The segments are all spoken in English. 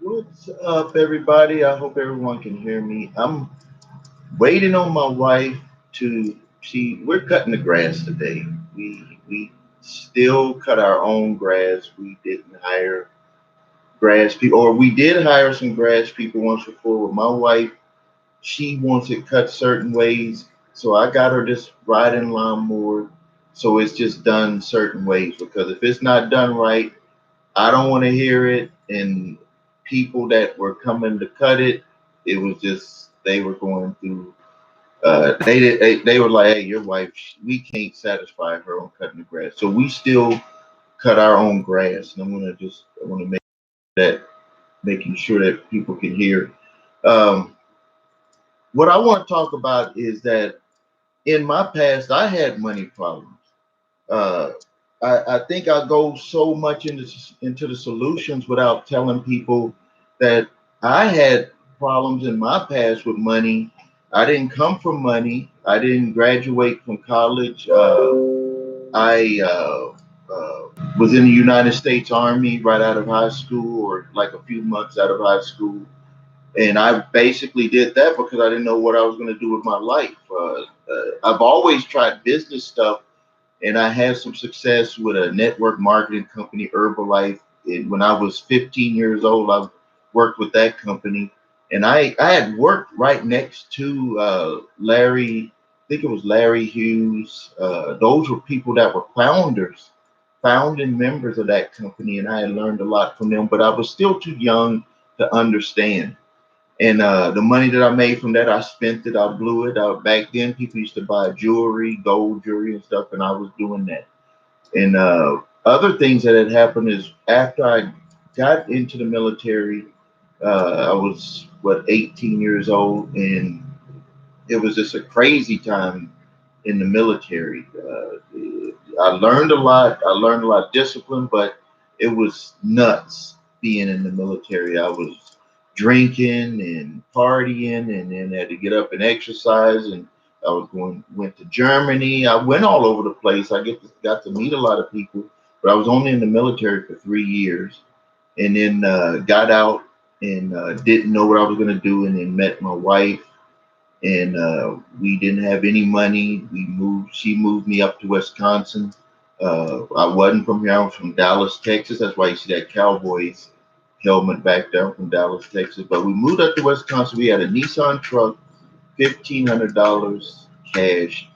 What's up, everybody? I hope everyone can hear me. I'm waiting on my wife to. We're cutting the grass today. We still cut our own grass. We didn't hire grass people, or we did hire some grass people once before. With my wife, she wants it cut certain ways, so I got her this riding lawnmower. So it's just done certain ways because if it's not done right, I don't want to hear it. And people that were coming to cut it, it was just they were going through. They were like, "Hey, your wife, we can't satisfy her on cutting the grass, so we still cut our own grass." And I want to make that making sure that people can hear. Um, what I want to talk about is that in my past, I had money problems. Uh, I think I go so much into the solutions without telling people that I had problems in my past with money. I didn't come from money. I didn't graduate from college. I was in the United States Army right out of high school, or like a few months out of high school, and I basically did that because I didn't know what I was going to do with my life. I've always tried business stuff, and I had some success with a network marketing company, Herbalife. And when I was 15 years old, I worked with that company, and I had worked right next to Larry. I think it was Larry Hughes. Those were people that were founding members of that company, and I had learned a lot from them. But I was still too young to understand. And the money that I made from that, I spent it. I blew it. Back then, people used to buy jewelry, gold jewelry, and stuff, and I was doing that. And other things that had happened is after I got into the military, I was 18 years old, and it was just a crazy time in the military. I learned a lot. I learned a lot of discipline, but it was nuts being in the military. I was drinking and partying, and then had to get up and exercise. And I was went to Germany. I went all over the place. Got to meet a lot of people, but I was only in the military for 3 years, and then got out and didn't know what I was going to do, and then met my wife, and we didn't have any money. We moved. She moved me up to Wisconsin. I wasn't from here. I was from Dallas, Texas. That's why you see that Cowboys helmet back there. I'm from Dallas, Texas. But we moved up to Wisconsin. We had a Nissan truck, $1,500 cash.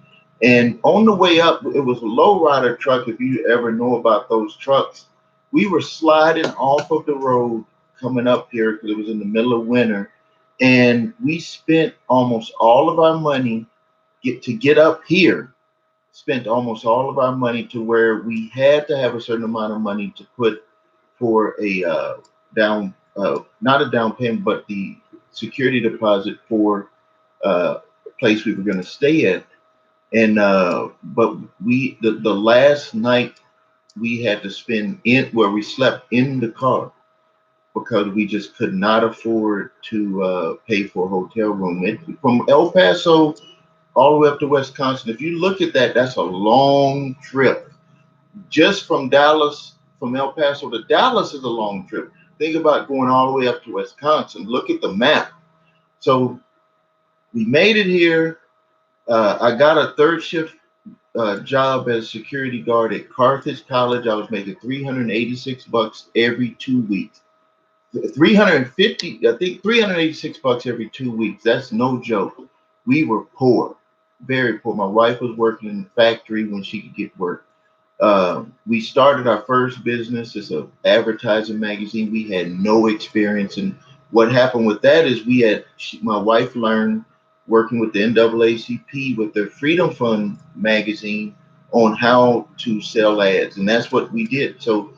And on the way up, it was a low rider truck. If you ever know about those trucks, we were sliding off of the road coming up here because it was in the middle of winter, and we spent almost all of our money get up here. Spent almost all of our money to where we had to have a certain amount of money to put for a down, not a down payment, but the security deposit for a place we were going to stay at. And but the last night we had to spend in where we slept in the car because we just could not afford to pay for a hotel room. From El Paso all the way up to Wisconsin, if you look at that, that's a long trip. Just from Dallas, from El Paso to Dallas is a long trip. Think about going all the way up to Wisconsin. Look at the map. So we made it here. I got a third shift job as security guard at Carthage College. I was making $386 every 2 weeks. 350, I think $386 every 2 weeks. That's no joke. We were poor, very poor. My wife was working in the factory when she could get work. We started our first business. It's a advertising magazine. We had no experience, and what happened with that is my wife learned working with the NAACP with the Freedom Fund magazine on how to sell ads, and that's what we did. So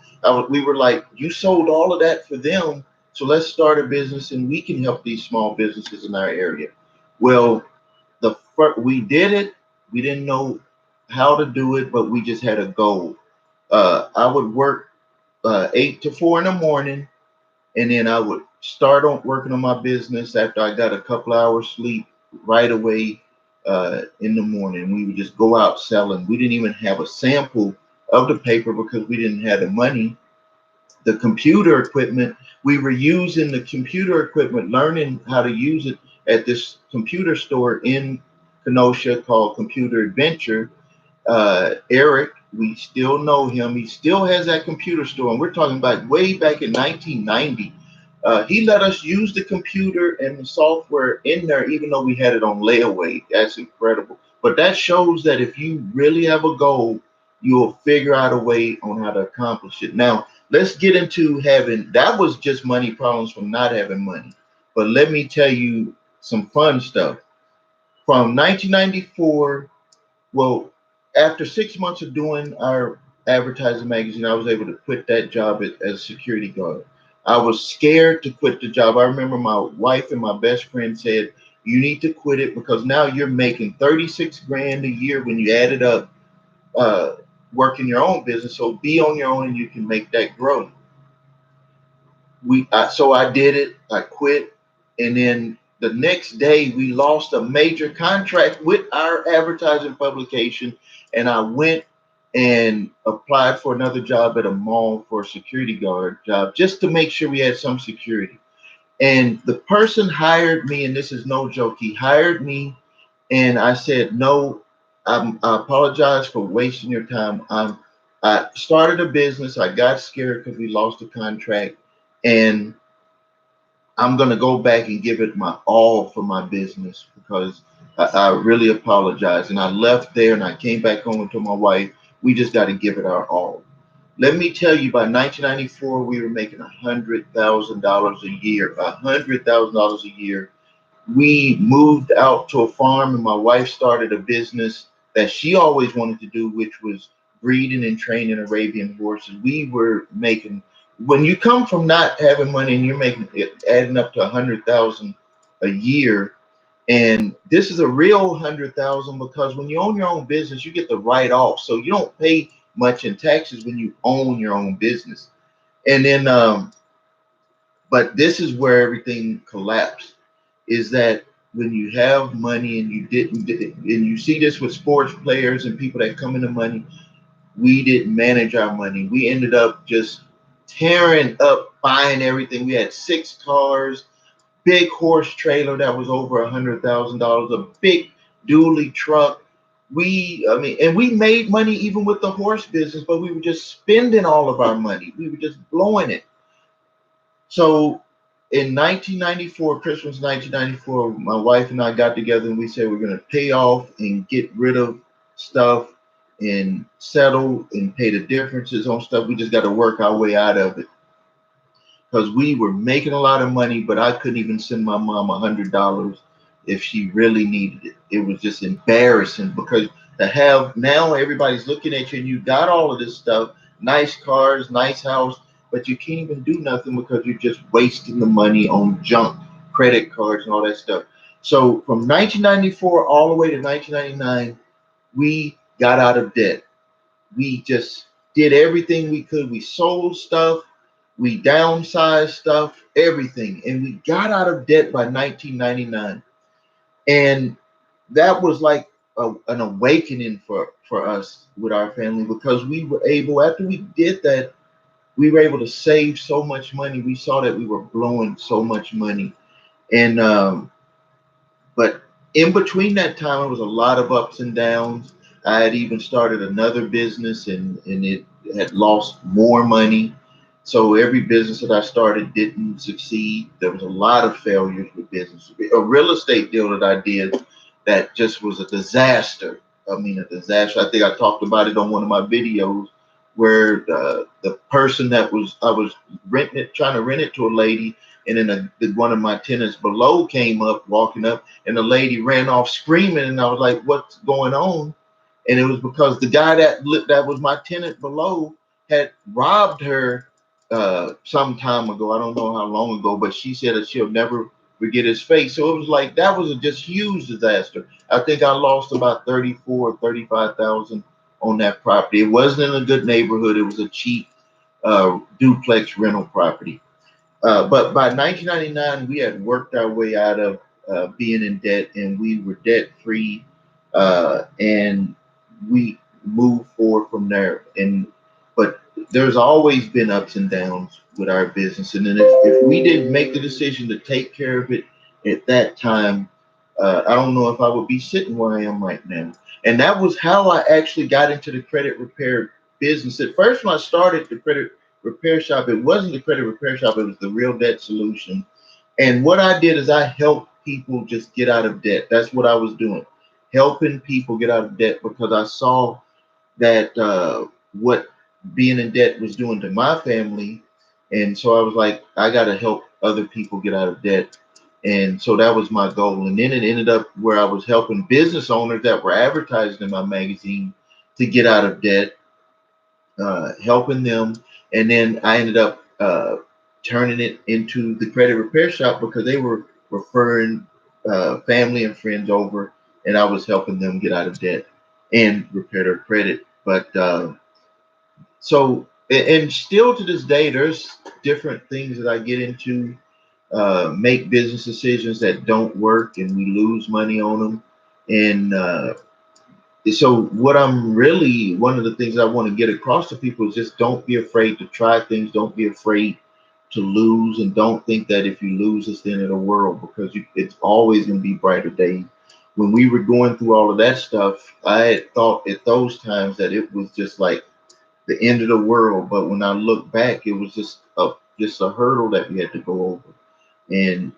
we were like, you sold all of that for them, so let's start a business, and we can help these small businesses in our area. Well, we did it. We didn't know how to do it, but we just had a goal. I would work 8 to 4 in the morning, and then I would start on working on my business after I got a couple hours sleep right away in the morning. We would just go out selling. We didn't even have a sample of the paper because we didn't have the money the computer equipment. We were using the computer equipment, learning how to use it at this computer store in Kenosha called Computer Adventure. Eric, we still know him. He still has that computer store, and we're talking about way back in 1990. He let us use the computer and the software in there, even though we had it on layaway. That's incredible. But that shows that if you really have a goal, you'll figure out a way on how to accomplish it. Now, let's get into having that was just money problems from not having money. But let me tell you some fun stuff. From 1994, well, after 6 months of doing our advertising magazine, I was able to quit that job as a security guard. I was scared to quit the job. I remember my wife and my best friend said, "You need to quit it because now you're making 36 grand a year when you add it up, uh, working your own business. So be on your own and you can make that grow." So I did it. I quit, and then the next day we lost a major contract with our advertising publication, and I went and applied for another job at a mall for a security guard job just to make sure we had some security. And the person hired me, and this is no joke. He hired me, and I said no. I apologize for wasting your time. I started a business. I got scared because we lost the contract, and I'm going to go back and give it my all for my business because I really apologize. And I left there and I came back home to my wife. We just got to give it our all. Let me tell you, by 1994, we were making $100,000 a year. $100,000 a year. We moved out to a farm, and my wife started a business that she always wanted to do, which was breeding and training Arabian horses. We were making, when you come from not having money and you're making it adding up to 100,000 a year, and this is a real 100,000 because when you own your own business, you get the write off, so you don't pay much in taxes when you own your own business. And then, but this is where everything collapsed is that when you have money and you didn't, and you see this with sports players and people that come into money, we didn't manage our money. We ended up just tearing up, buying everything. We had 6 cars, big horse trailer that was over $100,000, a big dually truck. And we made money even with the horse business, but we were just spending all of our money. We were just blowing it. So in 1994, Christmas 1994, my wife and I got together and we said we're going to pay off and get rid of stuff and settle and pay the differences on stuff. We just got to work our way out of it because we were making a lot of money, but I couldn't even send my mom $100 if she really needed it. It was just embarrassing because to have now everybody's looking at you and you got all of this stuff, nice cars, nice house, but you can't even do nothing because you're just wasting the money on junk, credit cards, and all that stuff. So from 1994 all the way to 1999, we got out of debt. We just did everything we could. We sold stuff, we downsized stuff, everything, and we got out of debt by 1999. And that was like an awakening for us with our family because we were able, after we did that, we were able to save so much money. We saw that we were blowing so much money. And but in between that time, it was a lot of ups and downs. I had even started another business and it had lost more money. So every business that I started didn't succeed. There was a lot of failures with business. A real estate deal that I did that just was a disaster. I mean, a disaster. I think I talked about it on one of my videos where the person that I was renting it, trying to rent it to a lady, and then one of my tenants below came up, walking up, and the lady ran off screaming, and I was like, "What's going on?" And it was because the guy that was my tenant below had robbed her some time ago. I don't know how long ago, but she said that she'll never forget his face. So it was like that was a just huge disaster. I think I lost about 34 or 35,000 on that property. It wasn't in a good neighborhood. It was a cheap duplex rental property. But by 1999, we had worked our way out of being in debt, and we were debt free, and we moved forward from there. And but there's always been ups and downs with our business. And then if we didn't make the decision to take care of it at that time, I don't know if I would be sitting where I am right now. And that was how I actually got into the credit repair business. At first, when I started the credit repair shop, it wasn't the credit repair shop, it was the Real Debt Solution. And what I did is I helped people just get out of debt. That's what I was doing, helping people get out of debt because I saw that what being in debt was doing to my family, and so I was like, I got to help other people get out of debt, and so that was my goal. And then it ended up where I was helping business owners that were advertising in my magazine to get out of debt, helping them, and then I ended up turning it into the credit repair shop because they were referring family and friends over, and I was helping them get out of debt and repair their credit. But and still to this day, there's different things that I get into, make business decisions that don't work, and we lose money on them. And so, what I'm really one of the things I want to get across to people is just don't be afraid to try things. Don't be afraid to lose, and don't think that if you lose, it's the end of the world because it's always going to be brighter days. When we were going through all of that stuff, I had thought at those times that it was just like the end of the world. But when I look back, it was just a hurdle that we had to go over. And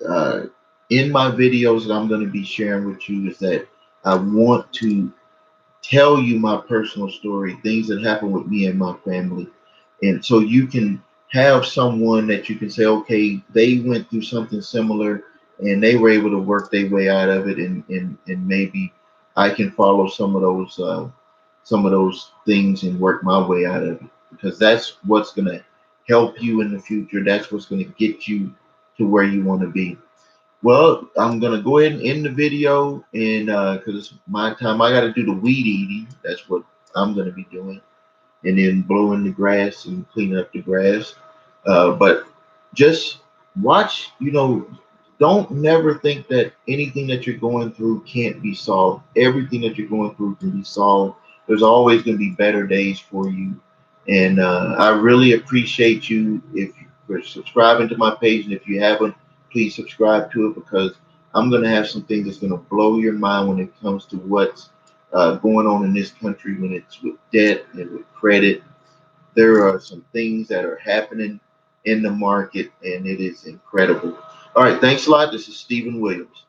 uh, in my videos that I'm going to be sharing with you is that I want to tell you my personal story, things that happened with me and my family. And so you can have someone that you can say, okay, they went through something similar and they were able to work their way out of it, and maybe I can follow some of those things and work my way out of it, because that's what's gonna help you in the future. That's what's gonna get you to where you want to be. Well, I'm gonna go ahead and end the video, and because it's my time, I got to do the weed eating. That's what I'm gonna be doing, and then blowing the grass and cleaning up the grass. But just watch. Don't never think that anything that you're going through can't be solved. Everything that you're going through can be solved. There's always gonna be better days for you, and I really appreciate you if you're subscribing to my page, and if you haven't, please subscribe to it because I'm gonna have some things that's gonna blow your mind when it comes to what's going on in this country when it's with debt and with credit. There are some things that are happening in the market, and it is incredible. All right, thanks a lot. This is Stephen Williams.